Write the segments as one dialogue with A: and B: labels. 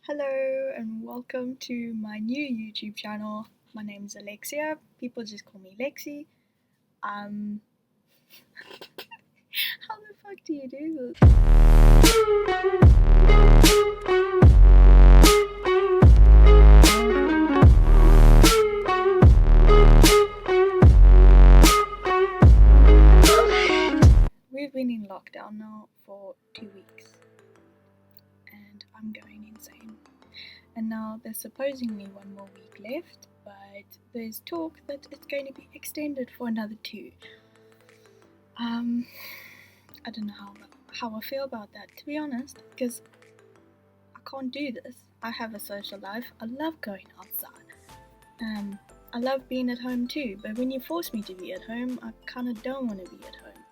A: Hello and welcome to my new YouTube channel. My name is Alexia. People just call me Lexi. Um, how the fuck do you do this? We've been in lockdown now for 2 weeks and I'm going insane. And now there's supposedly one more week left, but there's talk that it's going to be extended for another 2. I don't know how I feel about that, to be honest, because I can't do this. I have a social life. I love going outside. I love being at home too, but when you force me to be at home, I kind of don't want to be at home.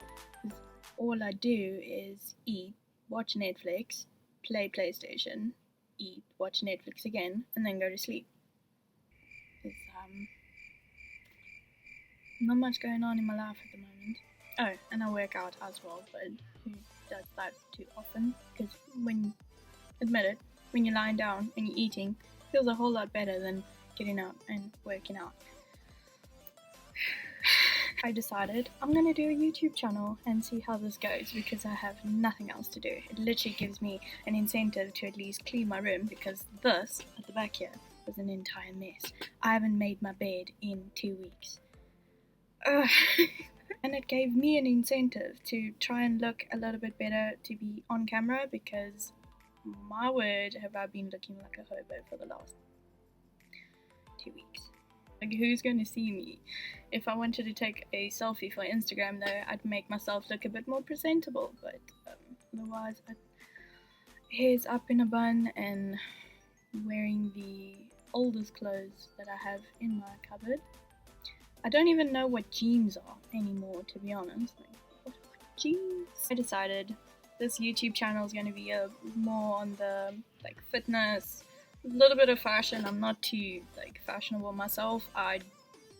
A: 'Cause all I do is eat, watch Netflix, play PlayStation, eat, watch Netflix again, and then go to sleep. There's not much going on in my life at the moment. Oh, and I work out as well, but who does that too often? Because admit it, when you're lying down and you're eating, it feels a whole lot better than getting out and working out. I decided I'm gonna do a YouTube channel and see how this goes because I have nothing else to do. It literally gives me an incentive to at least clean my room because this at the back here was an entire mess. I haven't made my bed in 2 weeks. And it gave me an incentive to try and look a little bit better to be on camera because my word have I been looking like a hobo for the last 2 weeks. Like, who's going to see me? If I wanted to take a selfie for Instagram though, I'd make myself look a bit more presentable, but otherwise hair's up in a bun and wearing the oldest clothes that I have in my cupboard. I don't even know what jeans are anymore, to be honest. Like, what jeans? I decided this YouTube channel is going to be more on the like fitness, a little bit of fashion. I'm not too like fashionable myself. I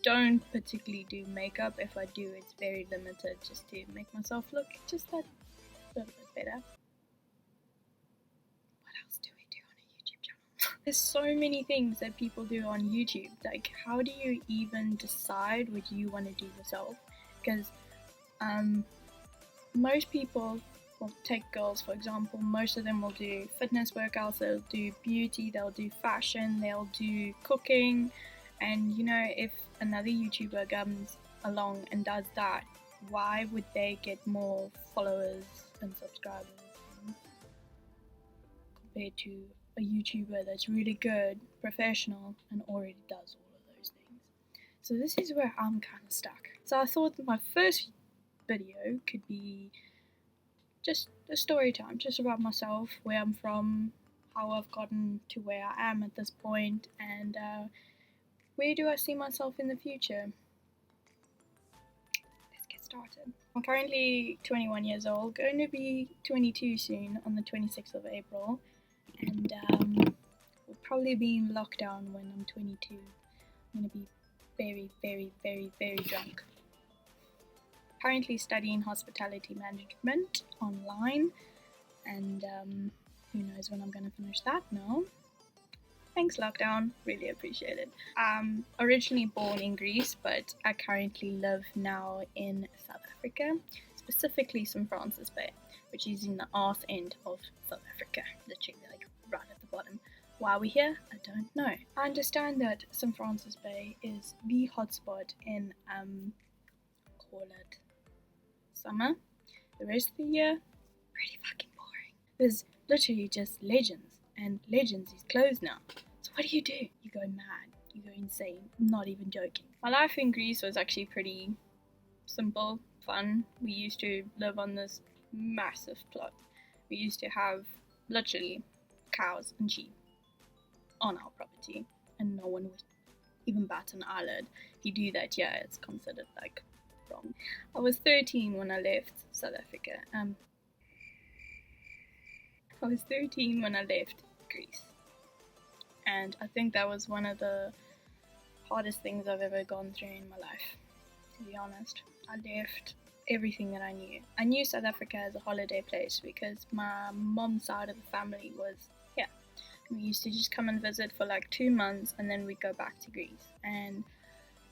A: don't particularly do makeup. If I do, it's very limited, just to make myself look just that little bit better. What else do we do on a YouTube channel? There's so many things that people do on YouTube. Like, how do you even decide what you want to do yourself? Because most people, well, take girls for example, most of them will do fitness workouts, they'll do beauty, they'll do fashion, they'll do cooking, and you know, if another YouTuber comes along and does that, why would they get more followers and subscribers compared to a YouTuber that's really good, professional, and already does all of those things? So this is where I'm kind of stuck. So I thought that my first video could be just a story time, just about myself, where I'm from, how I've gotten to where I am at this point, and where do I see myself in the future. Let's get started. I'm currently 21 years old, going to be 22 soon on the 26th of April, and we'll probably be in lockdown when I'm 22. I'm going to be very, very, very, very drunk. Currently studying hospitality management online, and who knows when I'm going to finish that now. Thanks, lockdown, really appreciate it. Originally born in Greece, but I currently live now in South Africa, specifically St. Francis Bay, which is in the arse end of South Africa, literally like right at the bottom. Why we're here, I don't know. I understand that St. Francis Bay is the hotspot in call it summer. The rest of the year, pretty fucking boring. There's literally just Legends, and Legends is closed now. So what do? You go mad, you go insane, not even joking. My life in Greece was actually pretty simple, fun. We used to live on this massive plot. We used to have literally cows and sheep on our property, and no one would even bat an eyelid. If you do that, yeah, it's considered like wrong. I was 13 when I left South Africa. I was 13 when I left Greece, and I think that was one of the hardest things I've ever gone through in my life, to be honest. I left everything that I knew. I knew South Africa as a holiday place because my mom's side of the family was here, We used to just come and visit for like 2 months and then we'd go back to Greece. And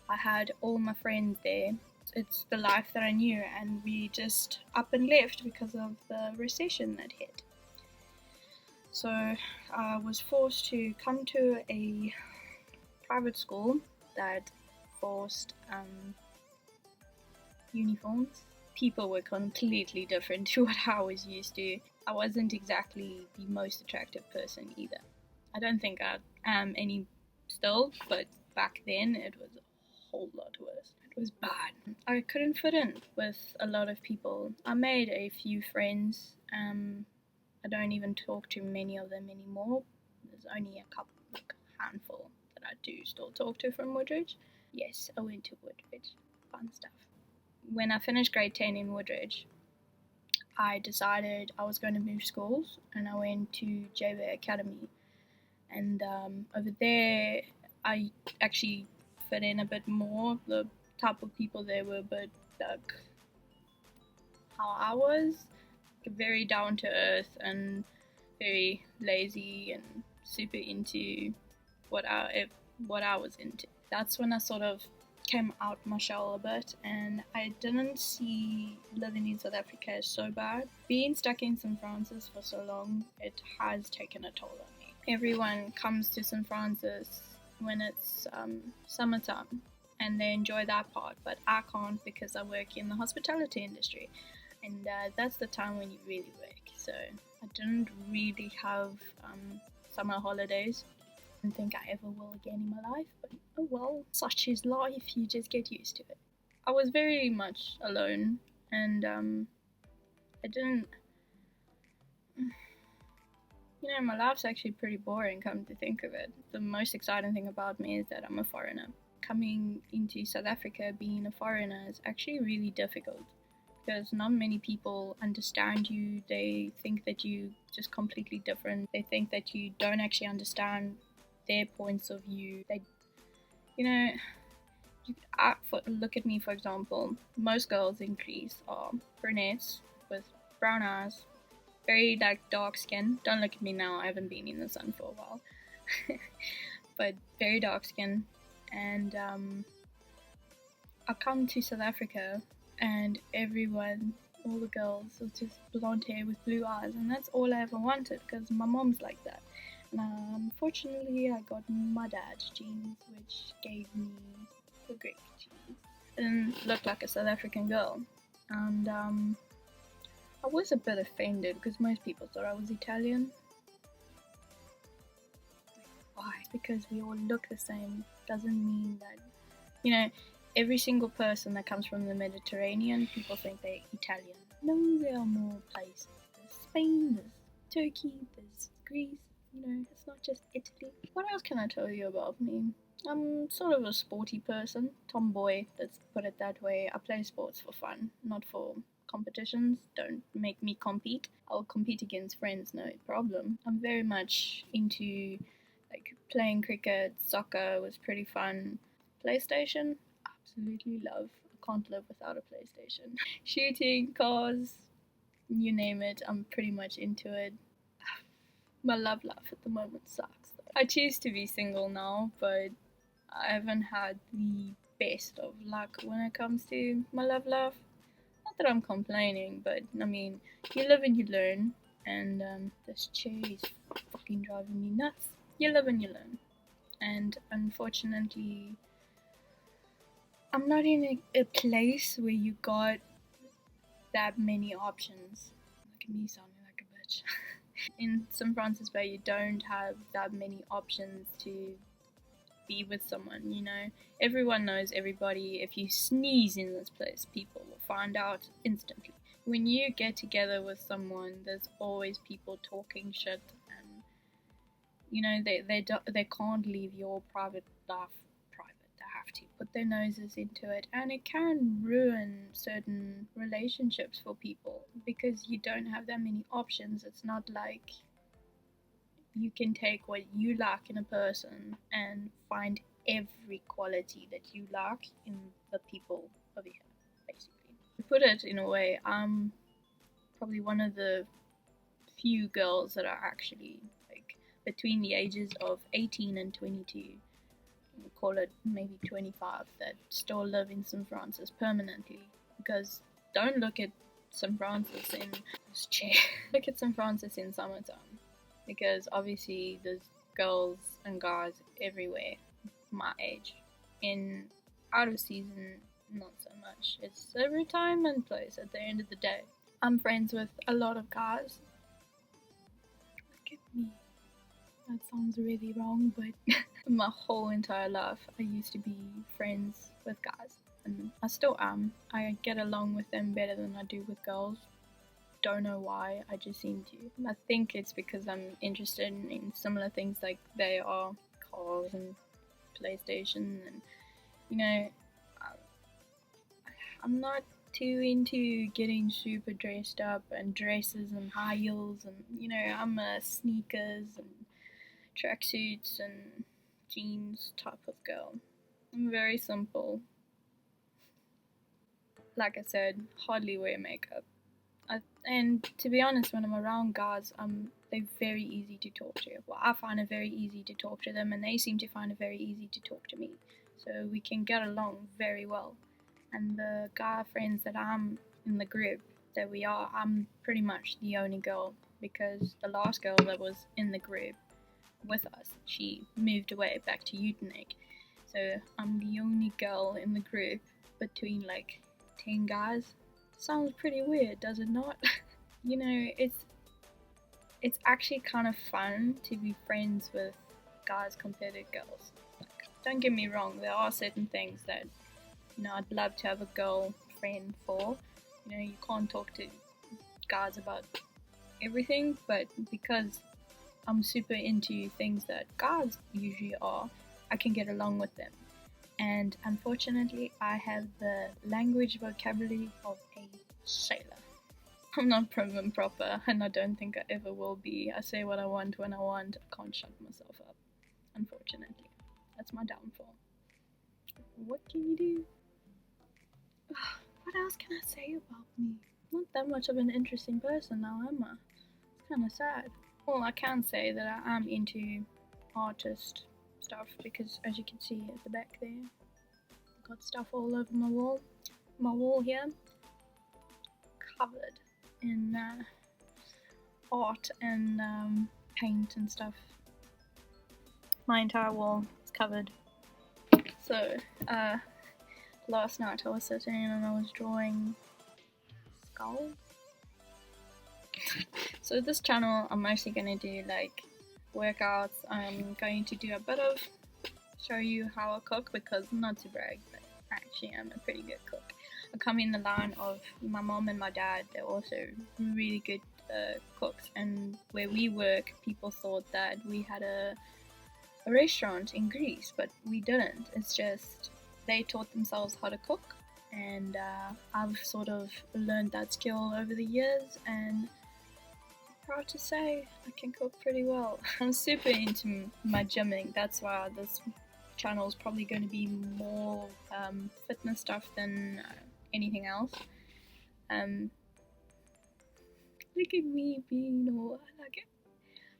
A: I had all my friends there. It's the life that I knew, and we just up and left because of the recession that hit. So I was forced to come to a private school that forced uniforms. People were completely different to what I was used to. I wasn't exactly the most attractive person either. I don't think I am any still, but back then it was a whole lot worse. It was bad. I couldn't fit in with a lot of people. I made a few friends. I don't even talk to many of them anymore. There's only a couple, like a handful that I do still talk to from Woodridge. Yes, I went to Woodridge. Fun stuff. When I finished grade 10 in Woodridge, I decided I was going to move schools and I went to JB Academy. And over there, I actually fit in a bit more. The type of people there were a bit like how I was, very down to earth and very lazy and super into what I was into. That's when I sort of came out my shell a bit, and I didn't see living in South Africa as so bad. Being stuck in St. Francis for so long, it has taken a toll on me. Everyone comes to St. Francis when it's summertime and they enjoy that part, but I can't because I work in the hospitality industry, and that's the time when you really work. So I didn't really have summer holidays. I don't think I ever will again in my life, but oh well, such is life, you just get used to it. I was very much alone, and I didn't, my life's actually pretty boring, come to think of it. The most exciting thing about me is that I'm a foreigner. Coming into South Africa being a foreigner is actually really difficult because not many people understand you. They think that you just completely different. They think that you don't actually understand their points of view. They, you know, look at me for example. Most girls in Greece are brunettes with brown eyes, very like dark skin. Don't look at me now. I haven't been in the sun for a while, but very dark skin. And I come to South Africa, and everyone, all the girls, was just blonde hair with blue eyes, and that's all I ever wanted because my mom's like that. And unfortunately, I got my dad's genes, which gave me the Greek genes. I didn't look like a South African girl, and I was a bit offended because most people thought I was Italian. Why? Because we all look the same doesn't mean that, every single person that comes from the Mediterranean, people think they're Italian. No, there are more places. There's Spain, there's Turkey, there's Greece. It's not just Italy. What else can I tell you about me? I'm sort of a sporty person, tomboy, let's put it that way. I play sports for fun, not for competitions. Don't make me compete. I'll compete against friends, no problem. I'm very much into like playing cricket, soccer was pretty fun. PlayStation, absolutely love. I can't live without a PlayStation. Shooting, cars, you name it, I'm pretty much into it. My love life at the moment sucks though. I choose to be single now, but I haven't had the best of luck when it comes to my love life. Not that I'm complaining, but I mean, you live and you learn, and this chair is fucking driving me nuts. You live and you learn, and unfortunately, I'm not in a place where you got that many options. Look at me sounding like a bitch. In St. Francis Bay, you don't have that many options to be with someone. Everyone knows everybody. If you sneeze in this place, people will find out instantly. When you get together with someone, there's always people talking shit, and they can't leave your private life private. They have to put their noses into it, and it can ruin certain relationships for people because you don't have that many options. It's not like you can take what you like in a person and find every quality that you like in the people over here, basically. To put it in a way, I'm probably one of the few girls that are actually like between the ages of 18 and 22, we'll call it maybe 25, that still live in St. Francis permanently. Because don't look at St. Francis in this chair. Look at St. Francis in summertime, because obviously there's girls and guys everywhere my age. In out of season, not so much. It's a retirement place at the end of the day. I'm friends with a lot of guys. Look at me. That sounds really wrong, but my whole entire life I used to be friends with guys. And I still am. I get along with them better than I do with girls. Don't know why, I just seem to. I think it's because I'm interested in similar things like they are, cars and PlayStation, and you know, I'm not too into getting super dressed up and dresses and high heels, and you know, I'm a sneakers and tracksuits and jeans type of girl. I'm very simple. Like I said, hardly wear makeup. And to be honest, when I'm around guys, they're very easy to talk to. Well, I find it very easy to talk to them, and they seem to find it very easy to talk to me. So we can get along very well. And the guy friends that I'm in the group that we are, I'm pretty much the only girl, because the last girl that was in the group with us, she moved away back to Utenegg. So I'm the only girl in the group between like 10 guys. Sounds pretty weird, does it not? You know, it's actually kind of fun to be friends with guys compared to girls. Like, don't get me wrong, there are certain things that, you know, I'd love to have a girl friend for. You know, you can't talk to guys about everything, but because I'm super into things that guys usually are, I can get along with them. And unfortunately, I have the language vocabulary of a sailor. I'm not prim and proper, and I don't think I ever will be. I say what I want when I want. I can't shut myself up, unfortunately. That's my downfall. What can you do? What else can I say about me? Not that much of an interesting person now, am I? It's kind of sad. Well, I can say that I am into artist stuff, because as you can see at the back there, I've got stuff all over my wall. My wall here, covered in art and paint and stuff. My entire wall is covered. So, last night I was sitting and I was drawing skulls. So this channel, I'm mostly going to do like workouts. I'm going to do a bit of show you how I cook, because not to brag, but actually I'm a pretty good cook. I come in the line of my mom and my dad. They're also really good cooks, and where we work, people thought that we had a restaurant in Greece, but we didn't. It's just they taught themselves how to cook, and I've sort of learned that skill over the years, and proud to say I can cook pretty well. I'm super into my gymming. That's why this channel is probably going to be more fitness stuff than anything else. Look at me being all like,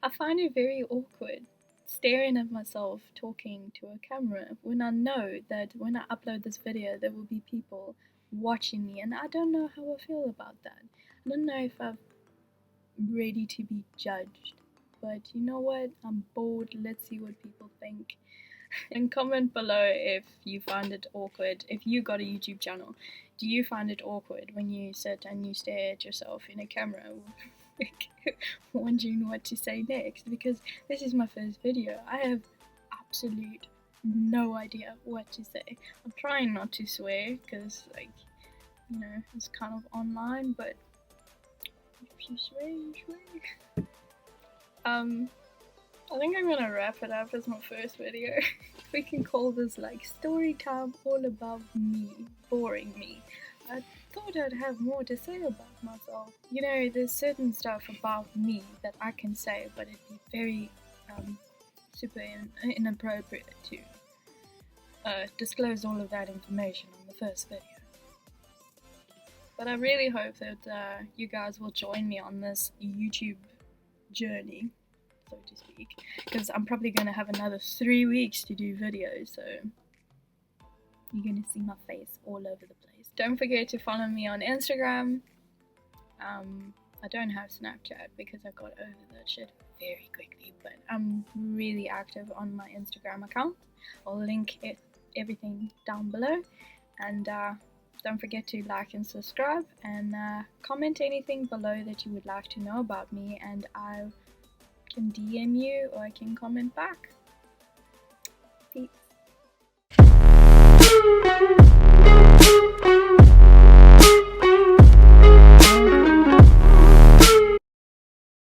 A: I find it very awkward staring at myself talking to a camera when I know that when I upload this video there will be people watching me, and I don't know how I feel about that. I don't know if I'm ready to be judged, but you know what, I'm bored. Let's see what people think. And comment below if you find it awkward. If you got a YouTube channel, do you find it awkward when you sit and you stare at yourself in a camera wondering what to say next? Because this is my first video. I have absolute no idea what to say. I'm trying not to swear because, like, you know, it's kind of online, but if you swear, you swear. I think I'm gonna wrap it up as my first video. We can call this like story time all about me, boring me. I thought I'd have more to say about myself. You know, there's certain stuff about me that I can say, but it'd be very super inappropriate to disclose all of that information on the first video. But I really hope that you guys will join me on this YouTube journey. so to speak, because I'm probably going to have another 3 weeks to do videos, so you're going to see my face all over the place. Don't forget to follow me on Instagram. I don't have Snapchat because I got over that shit very quickly, but I'm really active on my Instagram account. I'll link everything down below, and don't forget to like and subscribe, and comment anything below that you would like to know about me, and I can DM you or I can comment back.